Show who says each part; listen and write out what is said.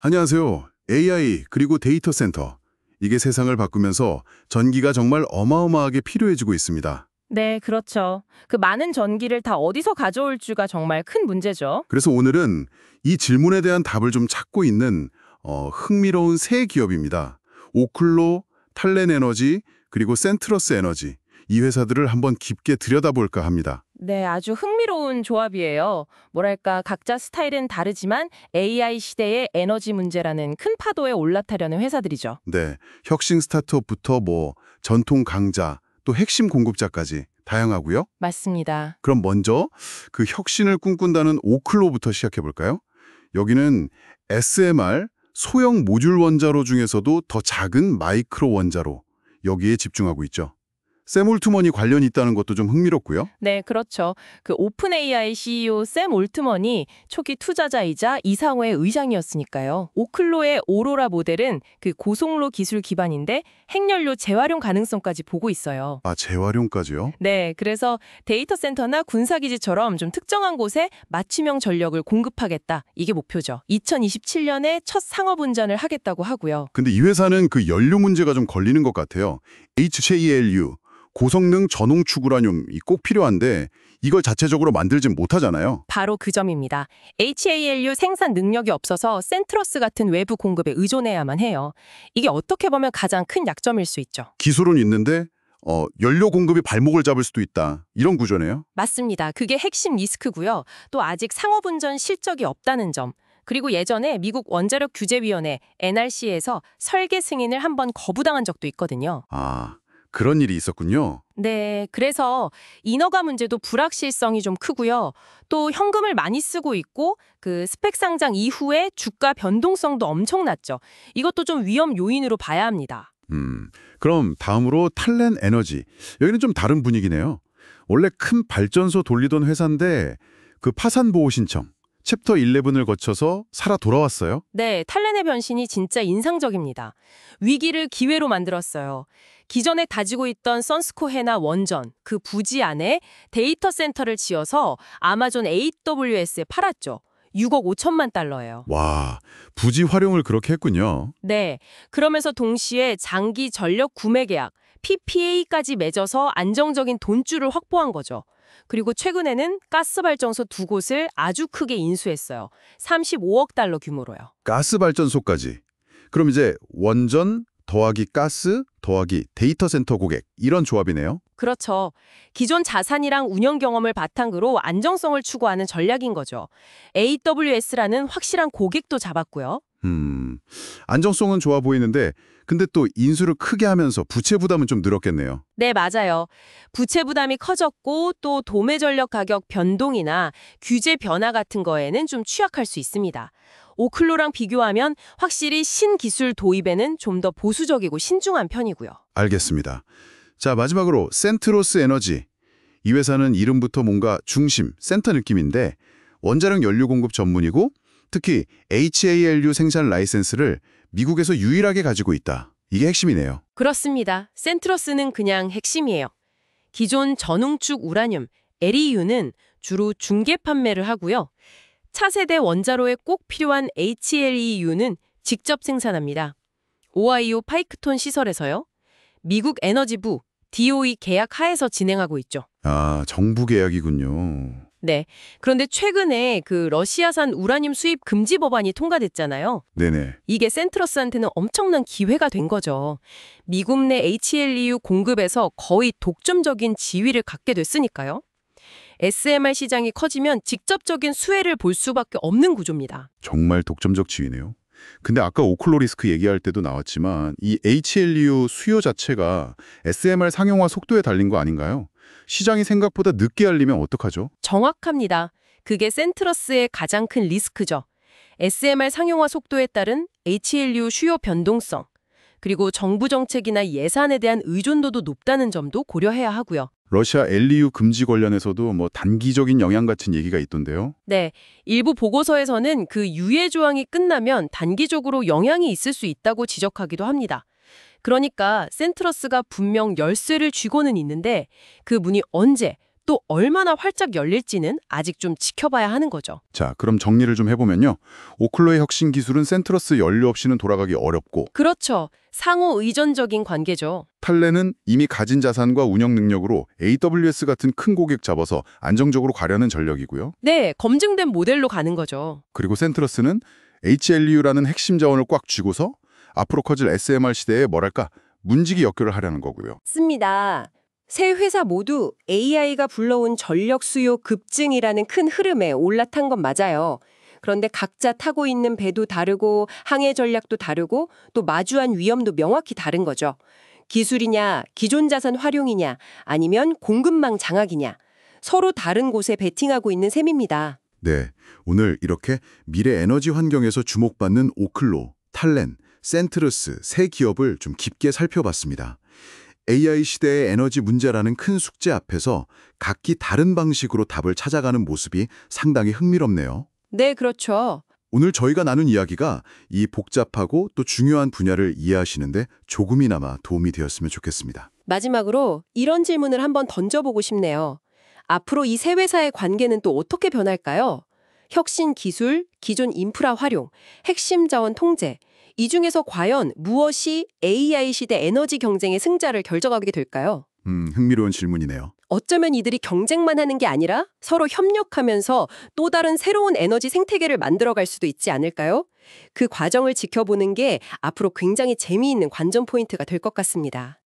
Speaker 1: 안녕하세요. AI 그리고 데이터 센터. 이게 세상을 바꾸면서 전기가 정말 어마어마하게 필요해지고 있습니다.
Speaker 2: 네, 그렇죠. 그 많은 전기를 다 어디서 가져올지가 정말 큰 문제죠.
Speaker 1: 그래서 오늘은 이 질문에 대한 답을 좀 찾고 있는 흥미로운 세 기업입니다. 오클로, 탈렌 에너지, 그리고 센트러스 에너지. 이 회사들을 한번 깊게 들여다볼까 합니다.
Speaker 2: 네, 아주 흥미로운 조합이에요. 뭐랄까, 각자 스타일은 다르지만 AI 시대의 에너지 문제라는 큰 파도에 올라타려는 회사들이죠.
Speaker 1: 네, 혁신 스타트업부터 전통 강자, 또 핵심 공급자까지 다양하고요.
Speaker 2: 맞습니다.
Speaker 1: 그럼 먼저 그 혁신을 꿈꾼다는 오클로부터 시작해 볼까요? 여기는 SMR, 소형 모듈 원자로 중에서도 더 작은 마이크로 원자로 여기에 집중하고 있죠. 세몰투머니 관련이 있다는 것도 좀 흥미롭고요.
Speaker 2: 네, 그렇죠. 그 오픈 AI CEO 샘 올트먼이 초기 투자자이자 이사회의 의장이었으니까요. 오클로의 오로라 모델은 그 고속로 기술 기반인데 핵연료 재활용 가능성까지 보고 있어요.
Speaker 1: 아, 재활용까지요?
Speaker 2: 네, 그래서 데이터 센터나 군사기지처럼 좀 특정한 곳에 맞춤형 전력을 공급하겠다. 이게 목표죠. 2027년에 첫 상업운전을 하겠다고 하고요.
Speaker 1: 근데 이 회사는 그 연료 문제가 좀 걸리는 것 같아요. HJLU, 고성능 전홍축 우라늄이 꼭 필요한데 이걸 자체적으로 만들진 못하잖아요.
Speaker 2: 바로 그 점입니다. HALU 생산 능력이 없어서 센트러스 같은 외부 공급에 의존해야만 해요. 이게 어떻게 보면 가장 큰 약점일 수 있죠.
Speaker 1: 기술은 있는데 연료 공급이 발목을 잡을 수도 있다. 이런 구조네요.
Speaker 2: 맞습니다. 그게 핵심 리스크고요. 또 아직 상업운전 실적이 없다는 점. 그리고 예전에 미국 원자력 규제위원회 NRC에서 설계 승인을 한번 거부당한 적도 있거든요.
Speaker 1: 아, 그런 일이 있었군요.
Speaker 2: 네, 그래서 인허가 문제도 불확실성이 좀 크고요. 또 현금을 많이 쓰고 있고 그 스펙 상장 이후에 주가 변동성도 엄청났죠. 이것도 좀 위험 요인으로 봐야 합니다.
Speaker 1: 그럼 다음으로 탈렌 에너지. 여기는 좀 다른 분위기네요. 원래 큰 발전소 돌리던 회사인데 그 파산 보호 신청, 챕터 11을 거쳐서 살아 돌아왔어요.
Speaker 2: 네, 탈렌의 변신이 진짜 인상적입니다. 위기를 기회로 만들었어요. 기존에 다지고 있던 선스코해나 원전, 그 부지 안에 데이터 센터를 지어서 아마존 AWS에 팔았죠. 6억 5천만 달러예요.
Speaker 1: 와, 부지 활용을 그렇게 했군요.
Speaker 2: 네, 그러면서 동시에 장기 전력 구매 계약, PPA까지 맺어서 안정적인 돈줄을 확보한 거죠. 그리고 최근에는 가스발전소 두 곳을 아주 크게 인수했어요. 35억 달러 규모로요.
Speaker 1: 가스 발전소까지. 그럼 이제 원전 더하기 가스 더하기 데이터 센터 고객 이런 조합이네요.
Speaker 2: 그렇죠. 기존 자산이랑 운영 경험을 바탕으로 안정성을 추구하는 전략인 거죠. AWS라는 확실한 고객도 잡았고요.
Speaker 1: 안정성은 좋아 보이는데 근데 또 인수를 크게 하면서 부채 부담은 좀 늘었겠네요.
Speaker 2: 네, 맞아요. 부채 부담이 커졌고 또 도매 전력 가격 변동이나 규제 변화 같은 거에는 좀 취약할 수 있습니다. 오클로랑 비교하면 확실히 신기술 도입에는 좀 더 보수적이고 신중한 편이고요.
Speaker 1: 알겠습니다. 자, 마지막으로 센트로스 에너지. 이 회사는 이름부터 뭔가 중심, 센터 느낌인데 원자력 연료 공급 전문이고 특히 HALU 생산 라이센스를 미국에서 유일하게 가지고 있다. 이게 핵심이네요.
Speaker 2: 그렇습니다. 센트러스는 그냥 핵심이에요. 기존 전웅축 우라늄, LEU는 주로 중개 판매를 하고요. 차세대 원자로에 꼭 필요한 HLEU는 직접 생산합니다. 오하이오 파이크톤 시설에서요. 미국 에너지부, DOE 계약 하에서 진행하고 있죠.
Speaker 1: 아, 정부 계약이군요.
Speaker 2: 네. 그런데 최근에 그 러시아산 우라늄 수입 금지 법안이 통과됐잖아요.
Speaker 1: 네네.
Speaker 2: 이게 센트러스한테는 엄청난 기회가 된 거죠. 미국 내 HLEU 공급에서 거의 독점적인 지위를 갖게 됐으니까요. SMR 시장이 커지면 직접적인 수혜를 볼 수밖에 없는 구조입니다.
Speaker 1: 정말 독점적 지위네요. 근데 아까 오클로 리스크 얘기할 때도 나왔지만 이 HLU 수요 자체가 SMR 상용화 속도에 달린 거 아닌가요? 시장이 생각보다 늦게 알리면 어떡하죠?
Speaker 2: 정확합니다. 그게 센트러스의 가장 큰 리스크죠. SMR 상용화 속도에 따른 HLU 수요 변동성, 그리고 정부 정책이나 예산에 대한 의존도도 높다는 점도 고려해야 하고요.
Speaker 1: 러시아 LEU 금지 관련해서도 단기적인 영향 같은 얘기가 있던데요.
Speaker 2: 네, 일부 보고서에서는 그 유예 조항이 끝나면 단기적으로 영향이 있을 수 있다고 지적하기도 합니다. 그러니까 센트러스가 분명 열쇠를 쥐고는 있는데 그 문이 언제 또 얼마나 활짝 열릴지는 아직 좀 지켜봐야 하는 거죠.
Speaker 1: 자, 그럼 정리를 좀 해보면요. 오클로의 혁신 기술은 센트러스 연료 없이는 돌아가기 어렵고,
Speaker 2: 그렇죠. 상호 의존적인 관계죠.
Speaker 1: 탈레는 이미 가진 자산과 운영 능력으로 AWS 같은 큰 고객 잡아서 안정적으로 가려는 전력이고요.
Speaker 2: 네, 검증된 모델로 가는 거죠.
Speaker 1: 그리고 센트러스는 HLU라는 핵심 자원을 꽉 쥐고서 앞으로 커질 SMR 시대에 뭐랄까 문지기 역교를 하려는 거고요.
Speaker 3: 맞습니다. 세 회사 모두 AI가 불러온 전력 수요 급증이라는 큰 흐름에 올라탄 건 맞아요. 그런데 각자 타고 있는 배도 다르고 항해 전략도 다르고 또 마주한 위험도 명확히 다른 거죠. 기술이냐, 기존 자산 활용이냐, 아니면 공급망 장악이냐. 서로 다른 곳에 베팅하고 있는 셈입니다.
Speaker 1: 네, 오늘 이렇게 미래 에너지 환경에서 주목받는 오클로, 탈렌, 센트러스 세 기업을 좀 깊게 살펴봤습니다. AI 시대의 에너지 문제라는 큰 숙제 앞에서 각기 다른 방식으로 답을 찾아가는 모습이 상당히 흥미롭네요.
Speaker 3: 네, 그렇죠.
Speaker 1: 오늘 저희가 나눈 이야기가 이 복잡하고 또 중요한 분야를 이해하시는데 조금이나마 도움이 되었으면 좋겠습니다.
Speaker 3: 마지막으로 이런 질문을 한번 던져보고 싶네요. 앞으로 이 세 회사의 관계는 또 어떻게 변할까요? 혁신 기술, 기존 인프라 활용, 핵심 자원 통제, 이 중에서 과연 무엇이 AI 시대 에너지 경쟁의 승자를 결정하게 될까요?
Speaker 1: 흥미로운 질문이네요.
Speaker 3: 어쩌면 이들이 경쟁만 하는 게 아니라 서로 협력하면서 또 다른 새로운 에너지 생태계를 만들어갈 수도 있지 않을까요? 그 과정을 지켜보는 게 앞으로 굉장히 재미있는 관전 포인트가 될 것 같습니다.